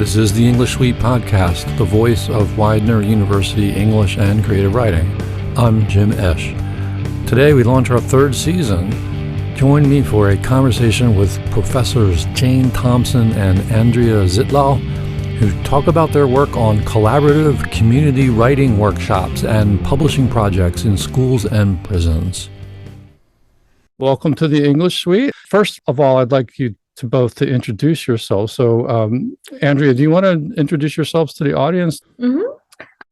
This is the English Suite podcast, the voice of Widener University English and Creative Writing. I'm Jim Esch. Today we launch our third season. Join me for a conversation with Professors Jayne Thompson and Andrea Zittlau, who talk about their work on collaborative community writing workshops and publishing projects in schools and prisons. Welcome to the English Suite. First of all, I'd like you to introduce yourselves. So, Andrea, do you want to introduce yourselves to the audience? Mm-hmm.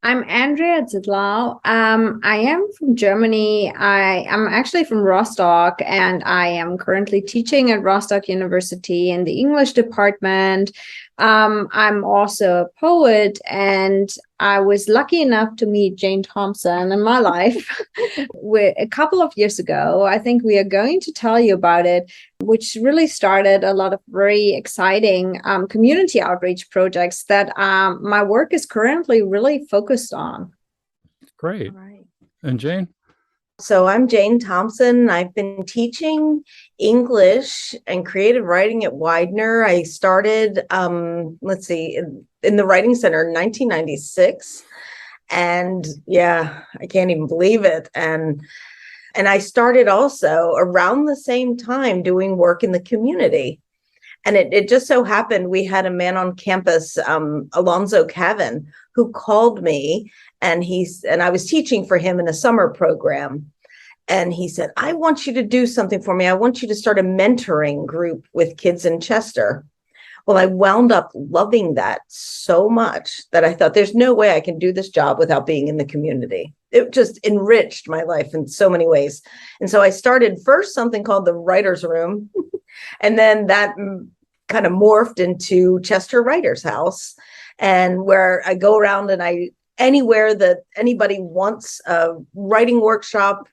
I'm Andrea Zittlau. I am from Germany. I'm actually from Rostock, and I am currently teaching at Rostock University in the English department. I'm also a poet, and I was lucky enough to meet Jayne Thompson in my life a couple of years ago. I think we are going to tell you about it, which really started a lot of very exciting community outreach projects that my work is currently really focused on. Great. All right. And Jayne? So I'm Jayne Thompson. I've been teaching English and creative writing at Widener. I started, in the Writing Center in 1996. And yeah, I can't even believe it. And I started also around the same time doing work in the community. And it just so happened we had a man on campus, Alonzo Cavan, who called me, and I was teaching for him in a summer program. And he said, I want you to do something for me. I want you to start a mentoring group with kids in Chester. Well, I wound up loving that so much that I thought there's no way I can do this job without being in the community. It just enriched my life in so many ways. And so I started first something called the Writer's Room. And then that kind of morphed into Chester Writer's House, and where I go around and anywhere that anybody wants a writing workshop,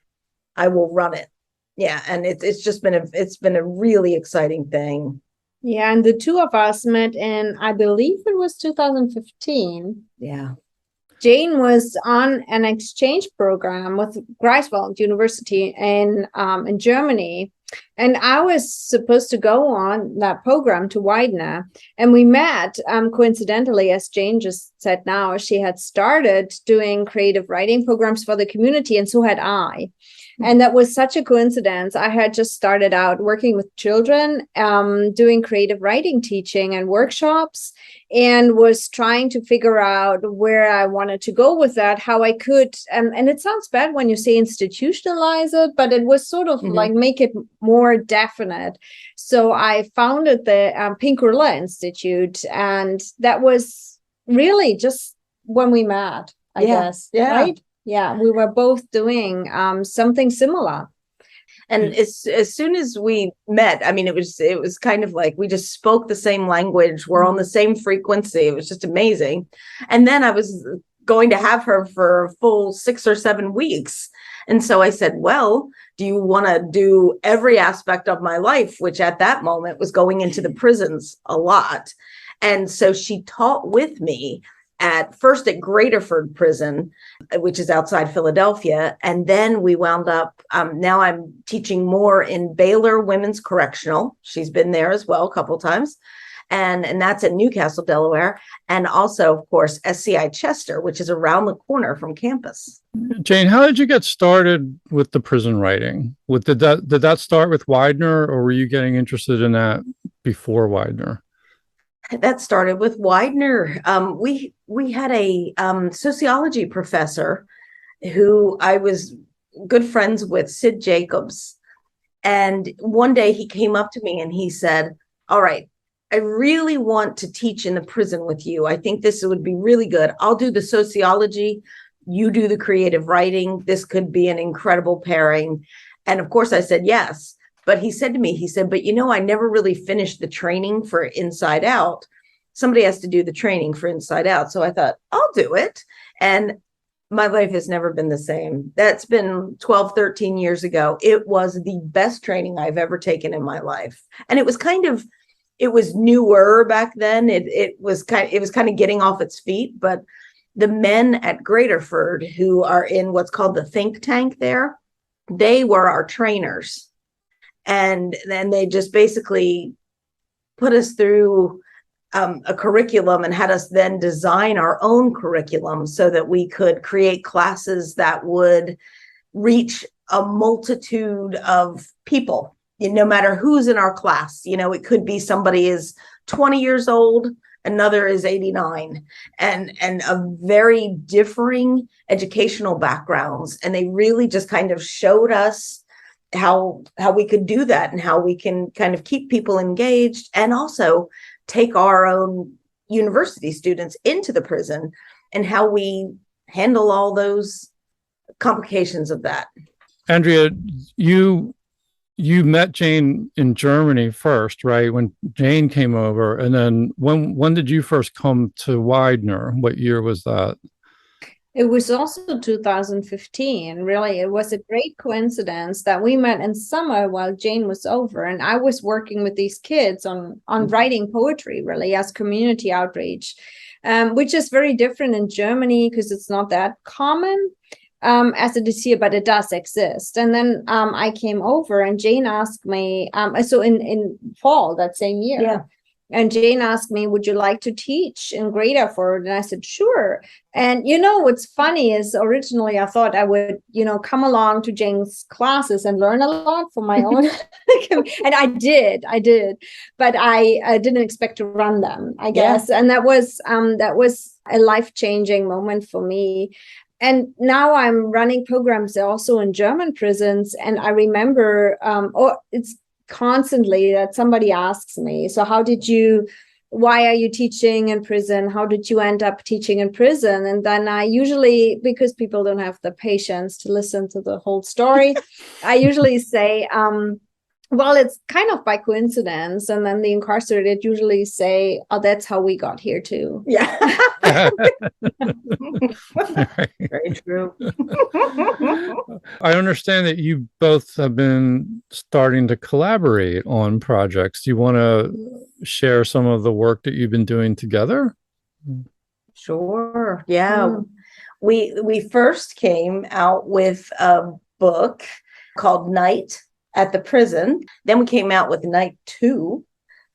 I will run it. Yeah. And it's been a really exciting thing. Yeah. And the two of us met in, I believe it was 2015. Yeah. Jayne was on an exchange program with Greifswald University in Germany. And I was supposed to go on that program to Widener. And we met coincidentally, as Jayne just said now, she had started doing creative writing programs for the community, and so had I. And that was such a coincidence. I had just started out working with children, doing creative writing teaching and workshops, and was trying to figure out where I wanted to go with that, how I could. And it sounds bad when you say institutionalize it, but it was sort of like make it more definite. So I founded the Pink Gorilla Institute, and that was really just when we met, I guess. Yeah. Right? Yeah, we were both doing something similar. And as soon as we met, I mean, it was kind of like we just spoke the same language. We're on the same frequency. It was just amazing. And then I was going to have her for a full 6 or 7 weeks. And so I said, well, do you want to do every aspect of my life, which at that moment was going into the prisons a lot. And so she taught with me first at Graterford Prison, which is outside Philadelphia. And then we wound up, now I'm teaching more in Baylor Women's Correctional. She's been there as well a couple of times. And that's in Newcastle, Delaware. And also, of course, SCI Chester, which is around the corner from campus. Jayne, how did you get started with the prison writing? Did that start with Widener, or were you getting interested in that before Widener? That started with Widener. We had a sociology professor who I was good friends with, Sid Jacobs. And one day he came up to me and he said, all right, I really want to teach in the prison with you. I think this would be really good. I'll do the sociology. You do the creative writing. This could be an incredible pairing. And of course I said yes. But he said to me, but I never really finished the training for Inside Out. Somebody has to do the training for Inside Out. So I thought, I'll do it. And my life has never been the same. That's been 12, 13 years ago. It was the best training I've ever taken in my life. And it was newer back then. It was kind of getting off its feet. But the men at Graterford, who are in what's called the think tank there, they were our trainers. And then they just basically put us through a curriculum and had us then design our own curriculum so that we could create classes that would reach a multitude of people, no matter who's in our class. It could be somebody is 20 years old, another is 89, and of very differing educational backgrounds. And they really just kind of showed us how we could do that and how we can kind of keep people engaged and also take our own university students into the prison and how we handle all those complications of that. Andrea, you met Jayne in Germany first, right? When Jayne came over, and then when did you first come to Widener? What year was that? It was also 2015. Really, it was a great coincidence that we met in summer while Jayne was over, and I was working with these kids on writing poetry, really, as community outreach, which is very different in Germany because it's not that common as it is here, but it does exist. And then I came over, and Jayne asked me, so in fall that same year. Yeah. And Jayne asked me, would you like to teach in Greaterford? And I said, sure. And, what's funny is originally I thought I would, come along to Jayne's classes and learn a lot for my own. And I did. But I didn't expect to run them, I guess. Yeah. And that was a life-changing moment for me. And now I'm running programs also in German prisons. And I remember, it's constantly that somebody asks me, so why are you teaching in prison? How did you end up teaching in prison? And then I usually, because people don't have the patience to listen to the whole story, I usually say, well, it's kind of by coincidence. And then the incarcerated usually say, oh, that's how we got here too. Yeah. Very true. I understand that you both have been starting to collaborate on projects. Do you want to share some of the work that you've been doing together? Sure. Yeah. We first came out with a book called Night at the Prison. Then we came out with Night 2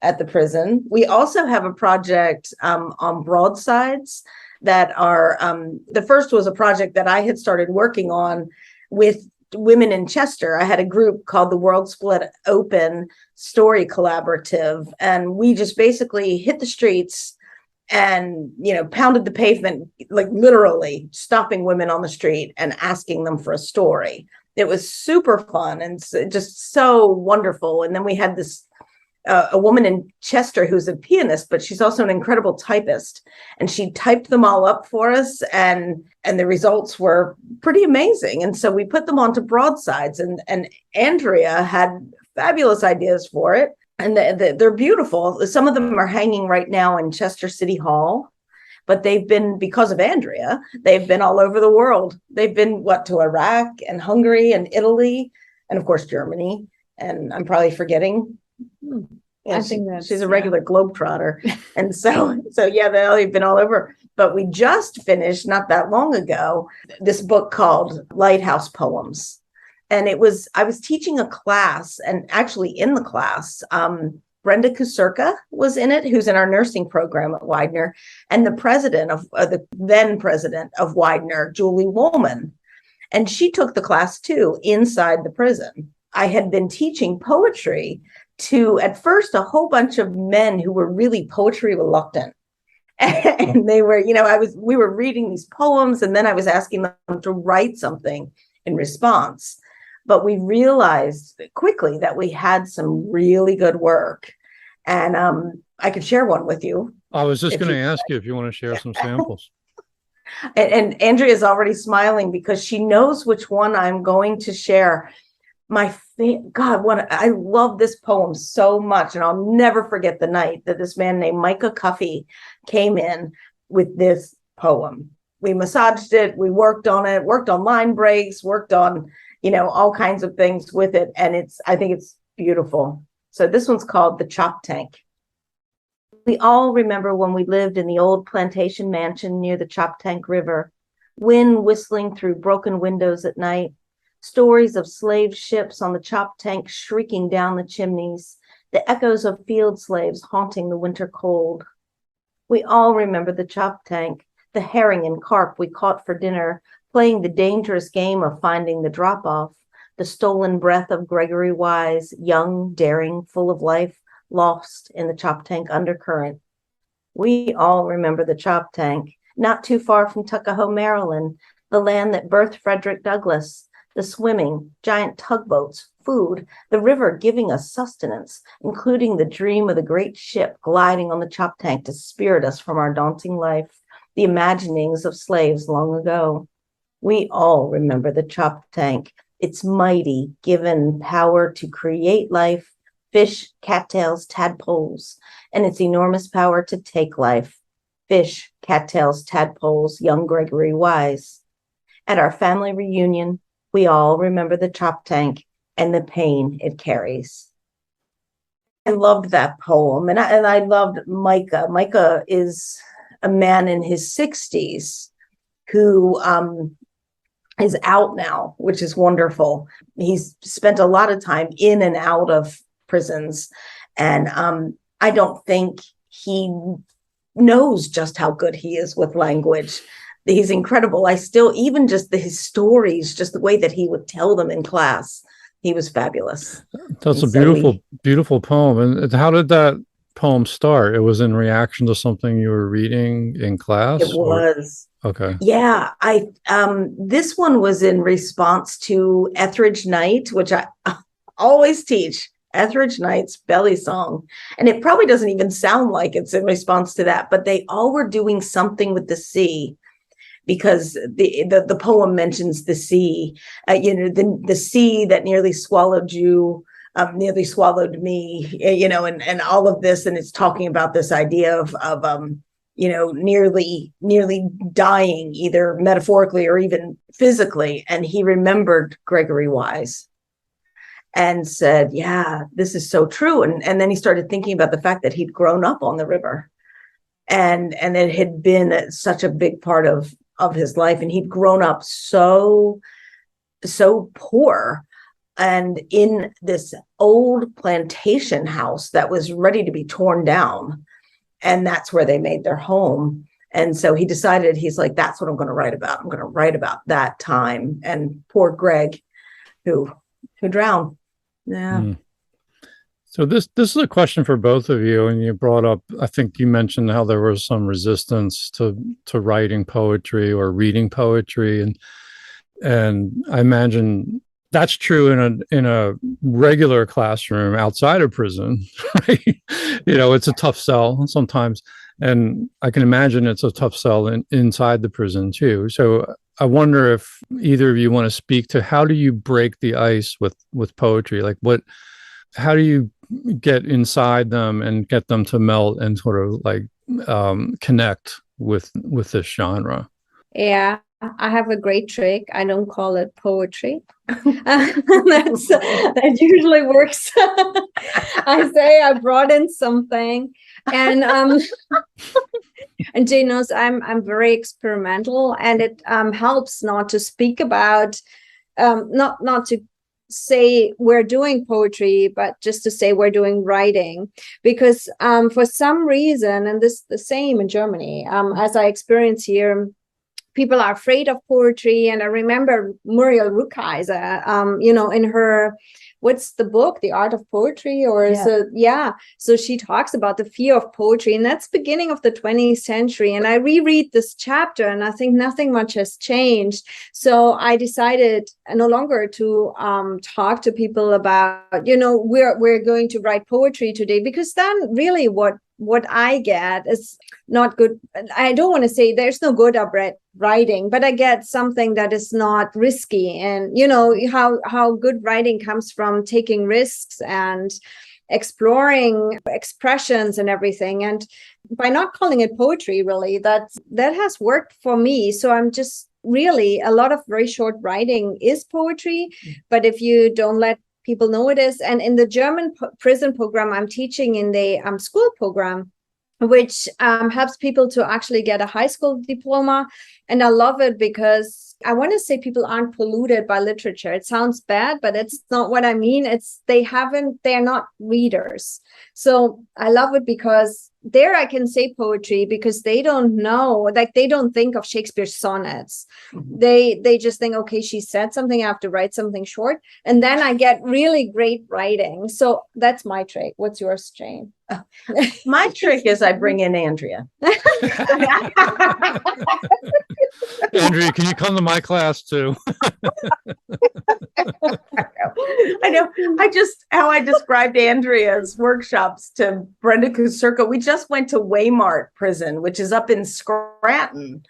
at the prison. We also have a project on broadsides that are, the first was a project that I had started working on with women in Chester. I had a group called the World Split Open Story Collaborative, and we just basically hit the streets and, pounded the pavement, like literally stopping women on the street and asking them for a story. It was super fun and just so wonderful. And then we had this a woman in Chester who's a pianist, but she's also an incredible typist. And she typed them all up for us, and the results were pretty amazing. And so we put them onto broadsides, and Andrea had fabulous ideas for it. And they're beautiful. Some of them are hanging right now in Chester City Hall. But they've been, because of Andrea, they've been all over the world. They've been, to Iraq and Hungary and Italy, and of course, Germany. And I'm probably forgetting. Yeah, I think she's a regular globetrotter. And so yeah, they've been all over. But we just finished, not that long ago, this book called Lighthouse Poems. And I was teaching a class, and actually in the class, Brenda Kusurka was in it, who's in our nursing program at Widener, and the then president of Widener, Julie Woolman. And she took the class too, inside the prison. I had been teaching poetry to, at first, a whole bunch of men who were really poetry reluctant. And they were, we were reading these poems, and then I was asking them to write something in response. But we realized quickly that we had some really good work. And I could share one with you. I was just going to ask you if you want to share some samples. And Andrea is already smiling because she knows which one I'm going to share. I love this poem so much. And I'll never forget the night that this man named Micah Cuffey came in with this poem. We massaged it. We worked on it, worked on line breaks, worked on all kinds of things with it. And I think it's beautiful. So this one's called The Chop Tank. We all remember when we lived in the old plantation mansion near the Chop Tank River, wind whistling through broken windows at night, stories of slave ships on the Chop Tank shrieking down the chimneys, the echoes of field slaves haunting the winter cold. We all remember the chop tank, the herring and carp we caught for dinner, playing the dangerous game of finding the drop-off, the stolen breath of Gregory Wise, young, daring, full of life, lost in the chop tank undercurrent. We all remember the chop tank, not too far from Tuckahoe, Maryland, the land that birthed Frederick Douglass, the swimming, giant tugboats, food, the river giving us sustenance, including the dream of the great ship gliding on the chop tank to spirit us from our daunting life, the imaginings of slaves long ago. We all remember the chop tank, its mighty given power to create life, fish, cattails, tadpoles, and its enormous power to take life, fish, cattails, tadpoles, young Gregory Wise. At our family reunion, we all remember the chop tank and the pain it carries. I loved that poem, and I loved Micah. Micah is a man in his 60s who is out now, which is wonderful. He's spent a lot of time in and out of prisons, and I don't think he knows just how good he is with language. He's incredible. I still, even just his stories, just the way that he would tell them in class, he was fabulous. That's a beautiful poem. And how did that poem start? It was in reaction to something you were reading in class? It was. Okay. Yeah, this one was in response to Etheridge Knight, which I always teach. Etheridge Knight's Belly Song. And it probably doesn't even sound like it's in response to that, but they all were doing something with the sea, because the poem mentions the sea, the sea that nearly swallowed you, nearly swallowed me, and all of this. And it's talking about this idea of nearly dying, either metaphorically or even physically. And he remembered Gregory Wise and said, yeah, this is so true. And then he started thinking about the fact that he'd grown up on the river, and it had been such a big part of his life. And he'd grown up so poor, and in this old plantation house that was ready to be torn down. And that's where they made their home. And so he decided, he's like, that's what I'm going to write about. I'm going to write about that time. And poor Greg, who drowned. Yeah. Mm. So this is a question for both of you. And you brought up, I think you mentioned how there was some resistance to writing poetry or reading poetry. And I imagine that's true in a regular classroom outside of prison, right? It's a tough sell sometimes. And I can imagine it's a tough sell inside the prison too. So I wonder if either of you want to speak to, how do you break the ice with poetry? Like how do you get inside them and get them to melt and sort of like connect with this genre? Yeah, I have a great trick. I don't call it poetry. That usually works. I say I brought in something, and and Jayne knows I'm very experimental, and it helps not to speak about, not to say we're doing poetry, but just to say we're doing writing, because for some reason, and this is the same in Germany, as I experience here, people are afraid of poetry. And I remember Muriel Rukeyser, in her, what's the book, The Art of Poetry, so she talks about the fear of poetry, and that's beginning of the 20th century. And I reread this chapter, and I think nothing much has changed. So I decided no longer to talk to people about, we're going to write poetry today, because then really what I get is not good. I don't want to say there's no good or bad writing, but I get something that is not risky. And how good writing comes from taking risks and exploring expressions and everything. And by not calling it poetry, really, that has worked for me. So I'm just really, a lot of very short writing is poetry, but if you don't let people know it is. And in the German prison program, I'm teaching in the school program, which helps people to actually get a high school diploma. And I love it because I want to say people aren't polluted by literature. It sounds bad, but it's not what I mean. They're not readers. So I love it because there I can say poetry because they don't know, like they don't think of Shakespeare's sonnets. They just think, okay, she said something, I have to write something short. And then I get really great writing. So that's my trick. What's yours, Jayne? My trick is I bring in Andrea. Andrea, can you come to my class too? I know. How I described Andrea's workshops to Brenda Kusurka. We just went to Waymart Prison, which is up in Scranton.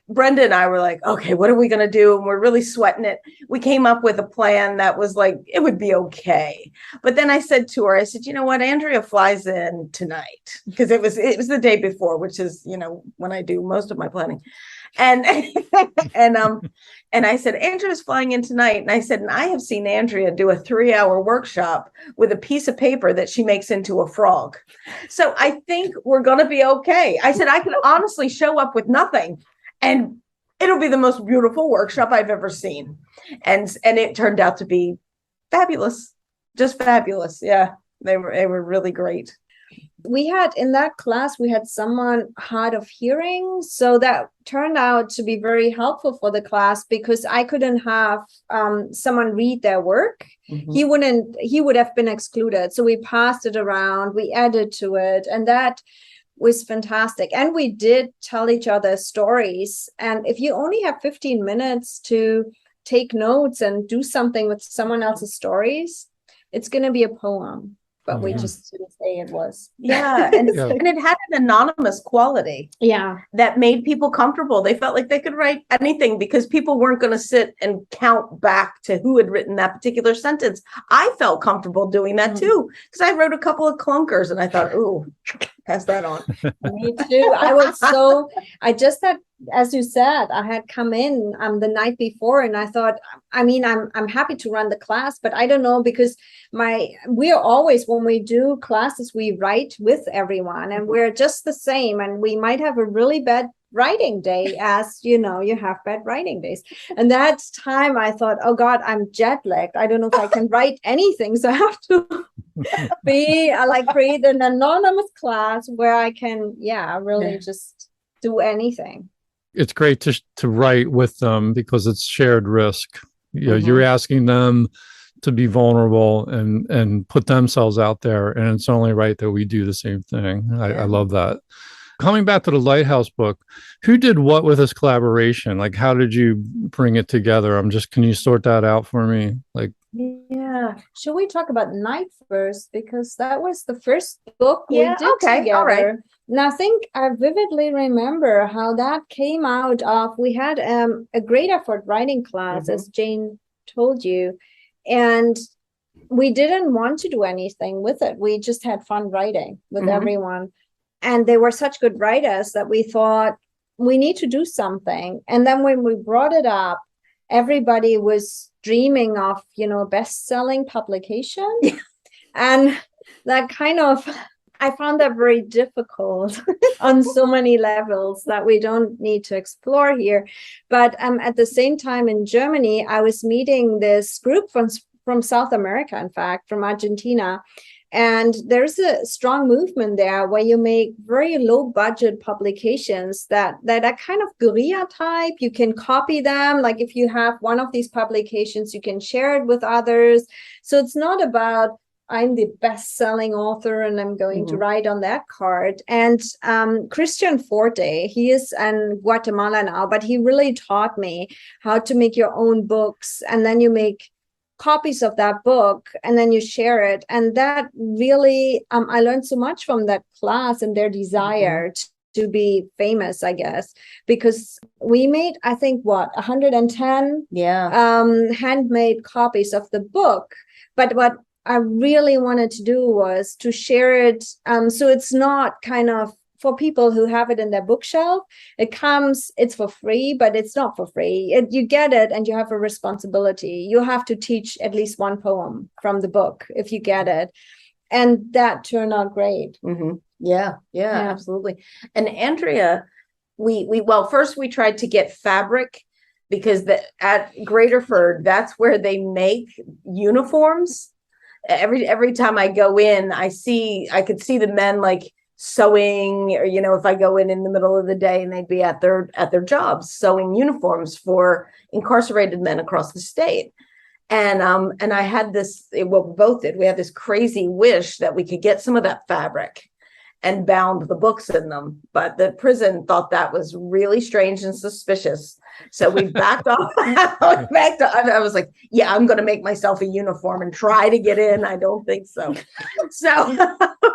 Brenda and I were like, okay, what are we going to do? And we're really sweating it. We came up with a plan that was like, it would be okay. But then I said to her, I said, you know what? Andrea flies in tonight because it was the day before, which is, when I do most of my planning. And and I said, Andrea's flying in tonight. And I said, and I have seen Andrea do a 3-hour workshop with a piece of paper that she makes into a frog. So I think we're going to be okay. I said, I could honestly show up with nothing and it'll be the most beautiful workshop I've ever seen. And it turned out to be fabulous, just fabulous. Yeah, they were really great. We had in that class, we had someone hard of hearing. So that turned out to be very helpful for the class because I couldn't have someone read their work. Mm-hmm. He would have been excluded. So we passed it around, we added to it, and that was fantastic. And we did tell each other stories. And if you only have 15 minutes to take notes and do something with someone else's stories, it's going to be a poem. But we just didn't say it was. Yeah. And it had an anonymous quality. Yeah. That made people comfortable. They felt like they could write anything because people weren't going to sit and count back to who had written that particular sentence. I felt comfortable doing that too, because I wrote a couple of clunkers and I thought, ooh, pass that on. Me too. I just had, as you said, I had come in the night before and I thought, I'm happy to run the class, but I don't know, because we are always, when we do classes, we write with everyone and we're just the same. And we might have a really bad writing day, as you have bad writing days. And that time I thought, oh God, I'm jet lagged. I don't know if I can write anything. So I have to create an anonymous class where I can, really just do anything. It's great to write with them because it's shared risk. You're asking them to be vulnerable and put themselves out there. And it's only right that we do the same thing. I love that. Coming back to the Lighthouse book, who did what with this collaboration? Like, how did you bring it together? Can you sort that out for me? Yeah. Should we talk about Night first? Because that was the first book we did together. All right. And I think I vividly remember how that came out of, we had a great effort writing class, as Jayne told you. And we didn't want to do anything with it. We just had fun writing with everyone. And they were such good writers that we thought we need to do something. And then when we brought it up, everybody was dreaming of, best-selling publication. And that I found that very difficult on so many levels that we don't need to explore here. But at the same time in Germany, I was meeting this group from South America, in fact, from Argentina. And there's a strong movement there where you make very low budget publications that are kind of guerrilla type. You can copy them. Like if you have one of these publications, you can share it with others. So it's not about, I'm the best-selling author and I'm going to write on that card. And Christian Forte, he is in Guatemala now, but he really taught me how to make your own books. And then you make copies of that book and then you share it. And that really, I learned so much from that class and their desire to be famous, I guess, because we made, I think, 110 handmade copies of the book. But what I really wanted to do was to share it. So it's not kind of for people who have it in their bookshelf. It's for free, but it's not for free. You get it and you have a responsibility. You have to teach at least one poem from the book if you get it. And that turned out great. Yeah, absolutely. And Andrea, first we tried to get fabric because at Graterford, that's where they make uniforms. Every time I go in, I could see the men like sewing, or if I go in the middle of the day, and they'd be at their jobs sewing uniforms for incarcerated men across the state. And I had this, well, we both did. We had this crazy wish that we could get some of that fabric and bound the books in them, but the prison thought that was really strange and suspicious. So we backed off. I was like, yeah, I'm going to make myself a uniform and try to get in. I don't think so.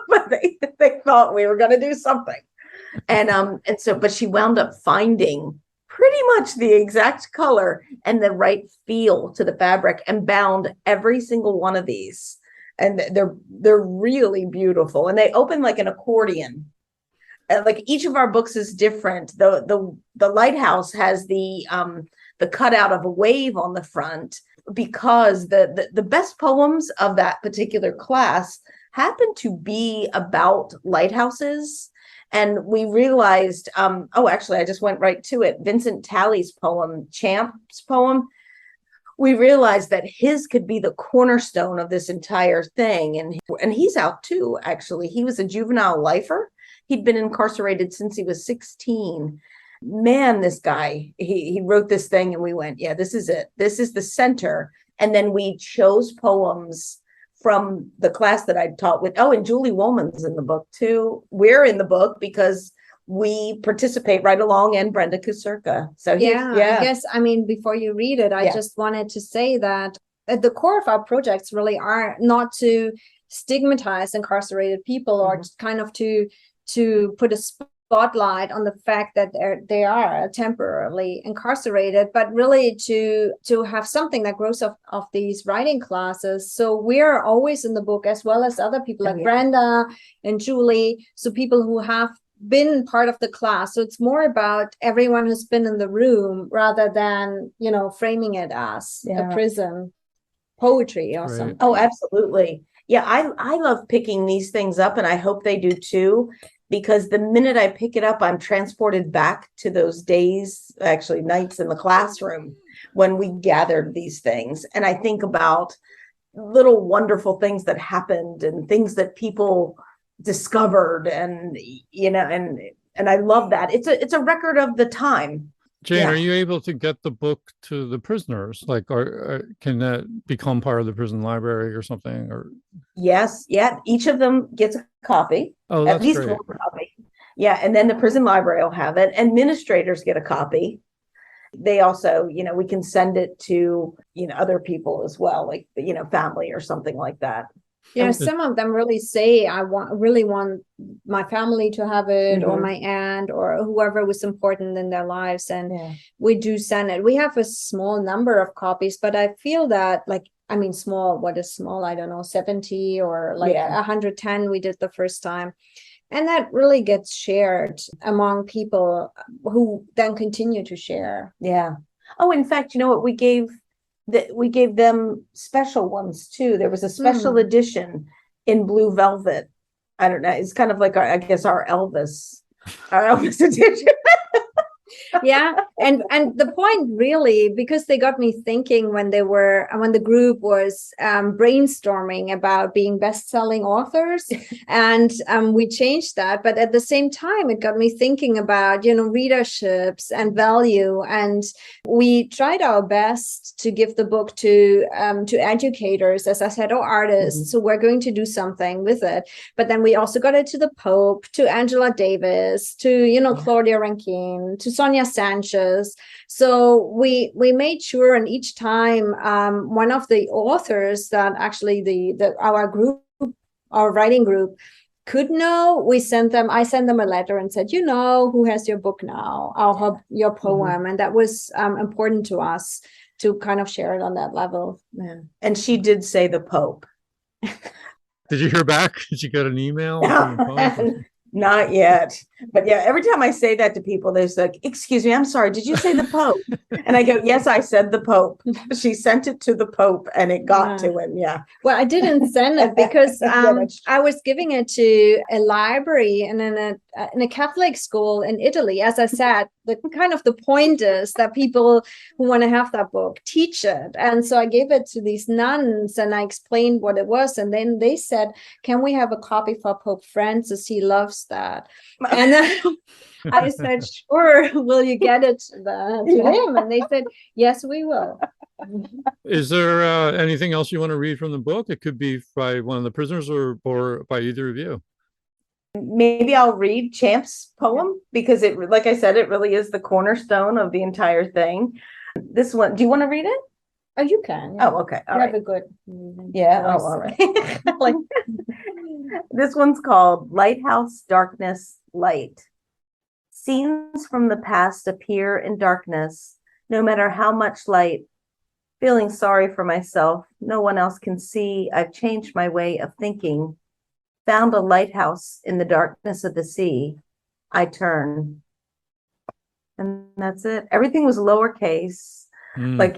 But they thought we were going to do something. But she wound up finding pretty much the exact color and the right feel to the fabric and bound every single one of these. And they're really beautiful. And they open like an accordion. Like each of our books is different. The Lighthouse has the cutout of a wave on the front, because the best poems of that particular class happen to be about lighthouses. And we realized, actually, I just went right to it. Vincent Talley's poem, Champ's poem. We realized that his could be the cornerstone of this entire thing. And he's out too, actually. He was a juvenile lifer. He'd been incarcerated since he was 16. Man, this guy, he wrote this thing, and we went, yeah, this is it. This is the center. And then we chose poems from the class that I taught with. Oh, and Julie Woolman's in the book too. We're in the book because we participate right along, and Brenda Kusurka. So yeah, I guess, before you read it, I just wanted to say that at the core of our projects really are not to stigmatize incarcerated people, or kind of to put a spotlight on the fact that they are temporarily incarcerated, but really to have something that grows off of these writing classes. So we're always in the book, as well as other people like Brenda and Julie. So people who have been part of the class. So it's more about everyone who's been in the room, rather than, framing it as a prison poetry or something. Oh, absolutely. Yeah, I love picking these things up, and I hope they do too, because the minute I pick it up, I'm transported back to those days, actually nights in the classroom when we gathered these things. And I think about little wonderful things that happened and things that people discovered, and I love that. It's a record of the time. Jayne, are you able to get the book to the prisoners? Like, or can that become part of the prison library or something? Or yes, yeah, each of them gets a copy. Oh, that's at least great. one copy. Yeah, and then the prison library will have it. Administrators get a copy. They also, we can send it to other people as well, like family or something like that. Yeah, some of them really say, I really want my family to have it, or my aunt, or whoever was important in their lives. And we do send it. We have a small number of copies, but I feel that, small, what is small? I don't know, 70 or 110 we did the first time. And that really gets shared among people who then continue to share. Yeah. Oh, in fact, you know what? We gave them special ones too. There was a special edition in blue velvet. I don't know. It's kind of like our Elvis edition. Yeah. And the point really, because they got me thinking when the group was brainstorming about being best-selling authors, and we changed that. But at the same time, it got me thinking about, readerships and value. And we tried our best to give the book to educators, as I said, or artists. So we're going to do something with it. But then we also got it to the Pope, to Angela Davis, to, Claudia Rankine, to Sonia Sanchez. So we made sure, and each time one of the authors that actually our writing group could know, I sent them a letter and said, who has your book now? I'll have your poem. And that was important to us to kind of share it on that level. Yeah. And she did say the Pope. Did you hear back? Did you get an email? Not yet. But yeah, every time I say that to people, they're like, excuse me, I'm sorry, did you say the Pope? And I go, yes, I said the Pope. She sent it to the Pope and it got to him. Yeah. Well, I didn't send it because I was giving it to a library and in a Catholic school in Italy. As I said, the point is that people who want to have that book teach it. And so I gave it to these nuns and I explained what it was. And then they said, can we have a copy for Pope Francis? He loves that. And then I said, sure, will you get it to him? And they said, yes, we will. Is there anything else you want to read from the book? It could be by one of the prisoners or by either of you. Maybe I'll read Champ's poem because it, like I said, it really is the cornerstone of the entire thing. This one, do you want to read it? Oh, you can. Yeah. Oh, okay. All right. Have a good. Yeah. Oh, all right. Like, this one's called Lighthouse, Darkness, Light. Scenes from the past appear in darkness, no matter how much light. Feeling sorry for myself, no one else can see. I've changed my way of thinking. Found a lighthouse in the darkness of the sea. I turn. And that's it. Everything was lowercase. Like,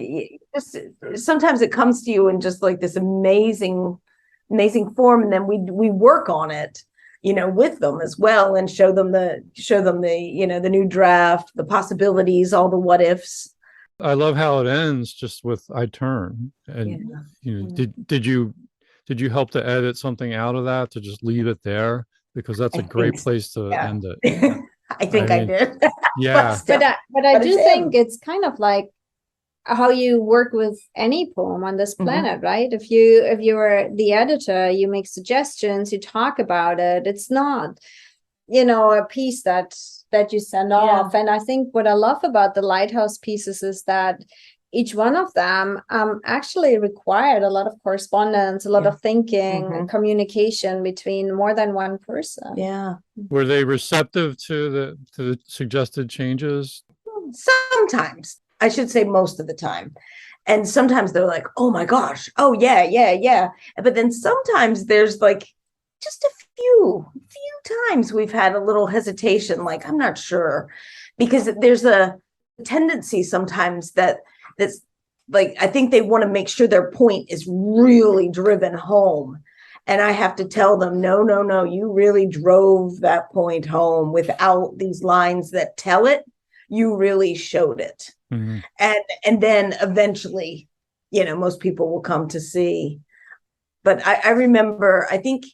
just sometimes it comes to you in just like this amazing form, and then we work on it, with them as well, and show them the the new draft, the possibilities, all the what ifs. I love how it ends just with I turn. And did you help to edit something out of that to just leave it there? Because that's a great place to end it. I think I did. Yeah. but I do think it's kind of like how you work with any poem on this planet, right? If you're the editor, you make suggestions, you talk about it. It's not, a piece that you send off. And I think what I love about the Lighthouse pieces is that each one of them actually required a lot of correspondence, a lot of thinking, communication between more than one person. Yeah. Were they receptive to the suggested changes? Sometimes. I should say most of the time. And sometimes they're like, oh my gosh, oh yeah. But then sometimes there's like just a few times we've had a little hesitation, like, I'm not sure. Because there's a tendency sometimes that's like, I think they want to make sure their point is really driven home. And I have to tell them, no, you really drove that point home without these lines that tell it. You really showed it. And then eventually, most people will come to see. But I remember, I think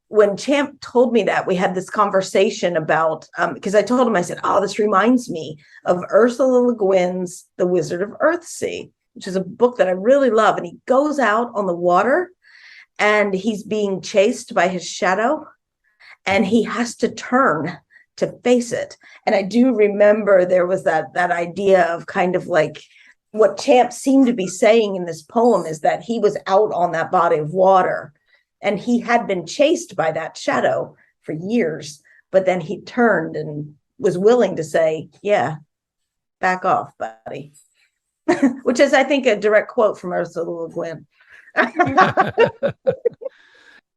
when Champ told me that, we had this conversation about, because I told him, I said, oh, this reminds me of Ursula Le Guin's The Wizard of Earthsea, which is a book that I really love. And he goes out on the water and he's being chased by his shadow and he has to turn to face it. And I do remember there was that idea of kind of like what Champ seemed to be saying in this poem is that he was out on that body of water and he had been chased by that shadow for years, but then he turned and was willing to say, yeah, back off, buddy. Which is, I think, a direct quote from Ursula Le Guin.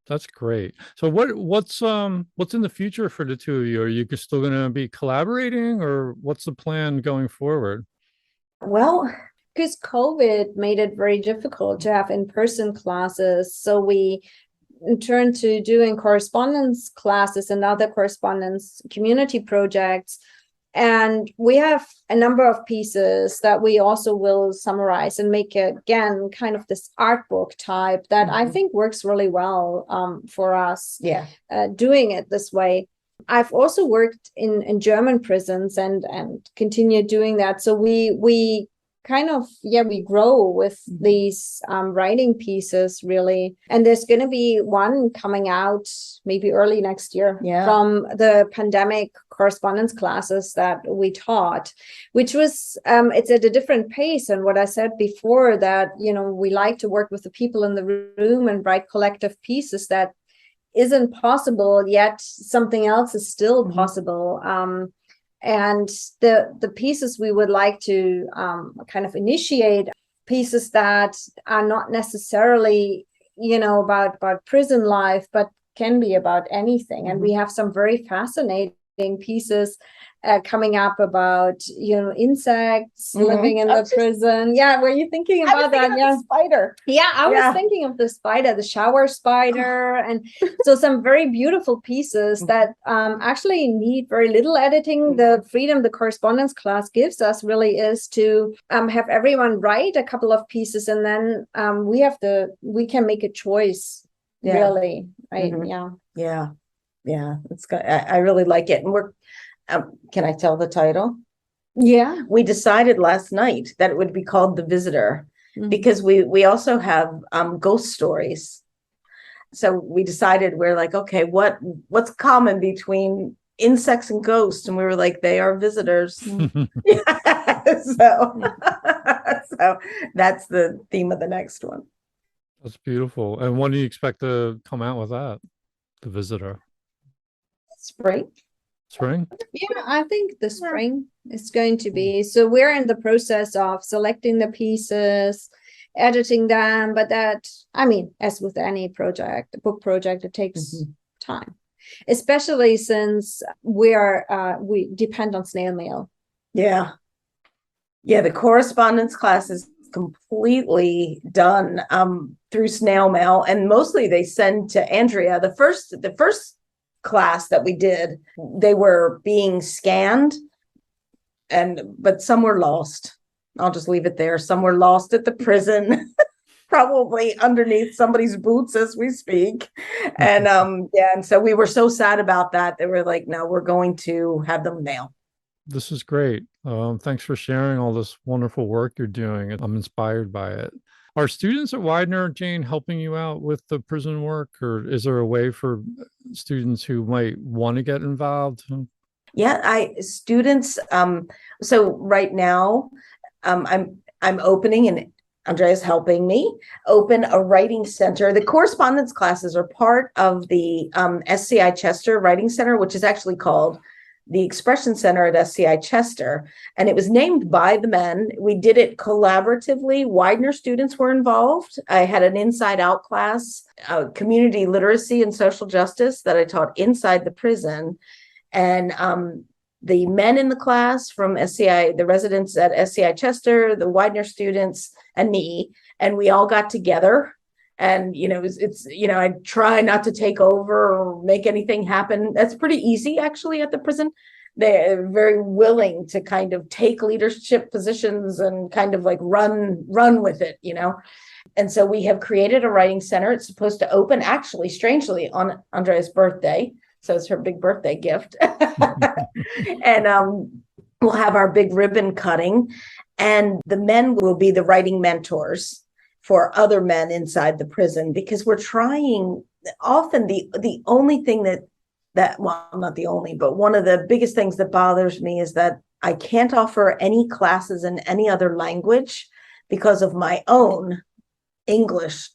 That's great. So what's in the future for the two of you? Are you still going to be collaborating, or what's the plan going forward? Well, because COVID made it very difficult to have in-person classes, so we turned to doing correspondence classes and other correspondence community projects. And we have a number of pieces that we also will summarize and make it, again, kind of this art book type that I think works really well for us. Yeah, doing it this way. I've also worked in German prisons and continue doing that. So we kind of, we grow with these writing pieces, really. And there's going to be one coming out maybe early next year from the pandemic correspondence classes that we taught, which was, it's at a different pace. And what I said before, that, we like to work with the people in the room and write collective pieces that isn't possible, yet something else is still possible. And the pieces we would like to kind of initiate, pieces that are not necessarily, about prison life, but can be about anything. And we have some very fascinating pieces coming up about, insects living in the prison. Yeah, were you thinking about that? Yeah, spider. Yeah, I was thinking of the spider, the shower spider, and so some very beautiful pieces that actually need very little editing. The freedom the correspondence class gives us really is to have everyone write a couple of pieces, and then we can make a choice. Really, right? Yeah. It's good. I really like it, and we're. Can I tell the title? Yeah. We decided last night that it would be called The Visitor because we also have ghost stories. So we decided we're like, okay, what's common between insects and ghosts? And we were like, they are visitors. So that's the theme of the next one. That's beautiful. And when do you expect to come out with that? The Visitor. Spring. Yeah, I think the spring is going to be. So we're in the process of selecting the pieces, editing them, but that, as with any project, a book project, it takes time, especially since we depend on snail mail. Yeah, the correspondence class is completely done through snail mail, and mostly they send to Andrea. The first class that we did, they were being scanned, but some were lost. I'll just leave it there. Some were lost at the prison, probably underneath somebody's boots as we speak. And and so we were so sad about that. They were like, no, we're going to have them now. This is great. Thanks for sharing all this wonderful work you're doing. I'm inspired by it. Are students at Widener, Jayne, helping you out with the prison work, or is there a way for students who might want to get involved? Yeah, students. So right now, I'm opening, and Andrea's helping me open a writing center. The correspondence classes are part of the SCI Chester Writing Center, which is actually called the Expression Center at SCI Chester, and it was named by the men. We did it collaboratively. Widener students were involved. I had an inside out class, community literacy and social justice that I taught inside the prison. And the men in the class from SCI, the residents at SCI Chester, the Widener students, and me, and we all got together. And, I try not to take over or make anything happen. That's pretty easy, actually, at the prison. They're very willing to kind of take leadership positions and kind of like run with it, And so we have created a writing center. It's supposed to open, actually, strangely, on Andrea's birthday. So it's her big birthday gift. And we'll have our big ribbon cutting. And the men will be the writing mentors for other men inside the prison, because we're trying. Often the only thing that well, not the only, but one of the biggest things that bothers me is that I can't offer any classes in any other language because of my own English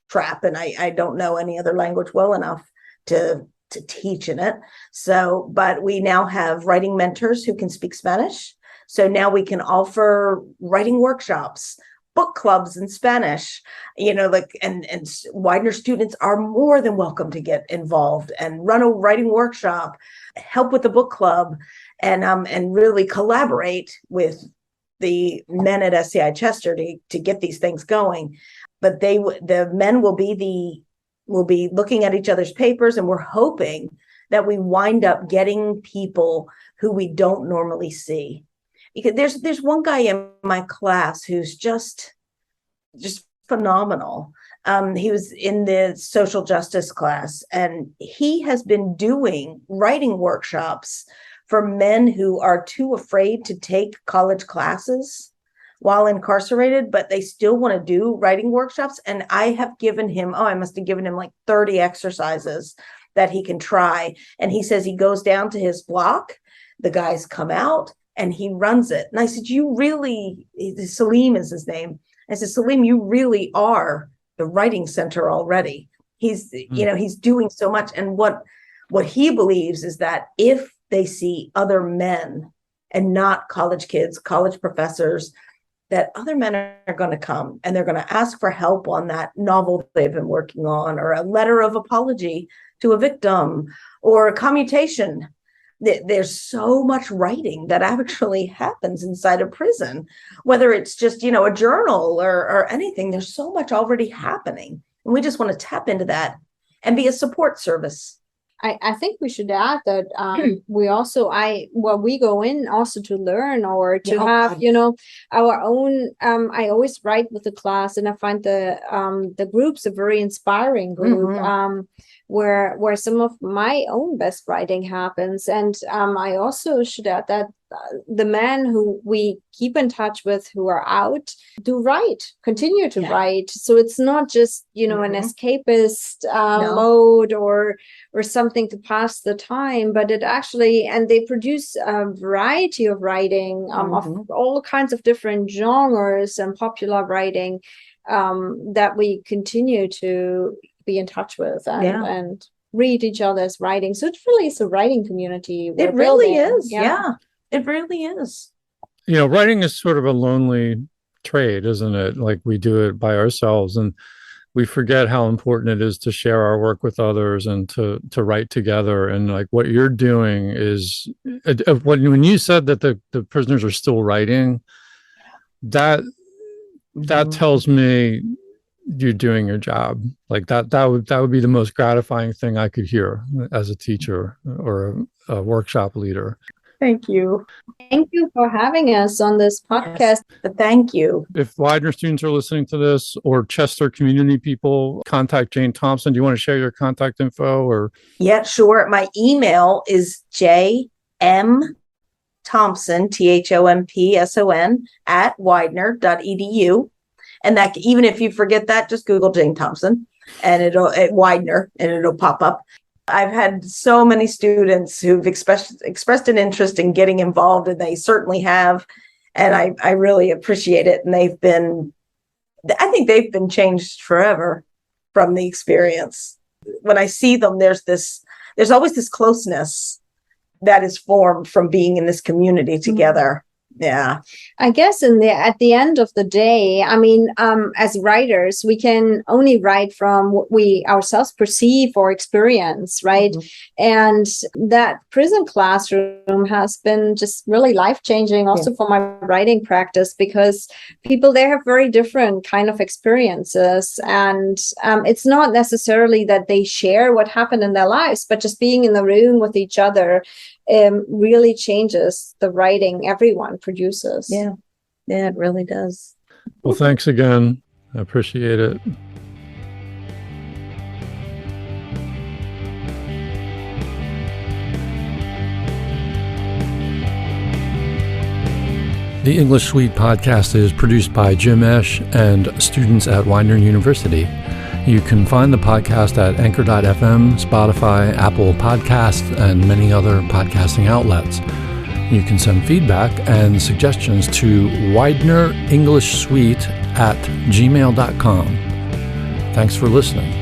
trap, and I don't know any other language well enough to teach in it. So, but we now have writing mentors who can speak Spanish. So now we can offer writing workshops, book clubs in Spanish, and Widener students are more than welcome to get involved and run a writing workshop, help with the book club, and really collaborate with the men at SCI Chester to get these things going. But the men will be looking at each other's papers, and we're hoping that we wind up getting people who we don't normally see. Because there's one guy in my class who's just phenomenal. He was in the social justice class, and he has been doing writing workshops for men who are too afraid to take college classes while incarcerated, but they still want to do writing workshops. And I have given him, I must have given him like 30 exercises that he can try. And he says he goes down to his block, the guys come out, and he runs it. And I said, Salim is his name. I said, Salim, you really are the writing center already. He's doing so much. And what he believes is that if they see other men and not college kids, college professors, that other men are going to come and they're going to ask for help on that novel they've been working on, or a letter of apology to a victim, or a commutation. There's so much writing that actually happens inside a prison, whether it's just, a journal or anything. There's so much already happening. And we just want to tap into that and be a support service. I think we should add that we go in also to learn or to have, our own, I always write with the class, and I find the groups a very inspiring group, where some of my own best writing happens. And I also should add that the men who we keep in touch with who are out do continue to write. So it's not just, an escapist mode or something to pass the time, but it actually, and they produce a variety of writing of all kinds of different genres and popular writing that we continue to be in touch with and read each other's writing. So it really is a writing community. It really is. Yeah, it really is. Writing is sort of a lonely trade, isn't it? Like, we do it by ourselves, and we forget how important it is to share our work with others and to write together. And like what you're doing is, when you said that the prisoners are still writing, that tells me you're doing your job. Like that would be the most gratifying thing I could hear as a teacher or a workshop leader. Thank you. Thank you for having us on this podcast. Yes, thank you. If Widener students are listening to this, or Chester community people, contact Jayne Thompson. Do you want to share your contact info? Or yeah, sure. My email is jmthompson, THOMPSON @widener.edu. And that, even if you forget that, just Google Jayne Thompson and at Widener, and it'll pop up. I've had so many students who've expressed an interest in getting involved, and they certainly have. And I really appreciate it. And I think they've been changed forever from the experience. When I see them, there's always this closeness that is formed from being in this community together. Yeah, I guess at the end of the day, as writers, we can only write from what we ourselves perceive or experience, right? And that prison classroom has been just really life-changing also for my writing practice, because people there have very different kind of experiences. And it's not necessarily that they share what happened in their lives, but just being in the room with each other really changes the writing everyone produces. Yeah, it really does. Well, thanks again. I appreciate it. The English Suite podcast is produced by Jim Esch and students at Widener University. You can find the podcast at anchor.fm, Spotify, Apple Podcasts, and many other podcasting outlets. You can send feedback and suggestions to widenerenglishsuite@gmail.com. Thanks for listening.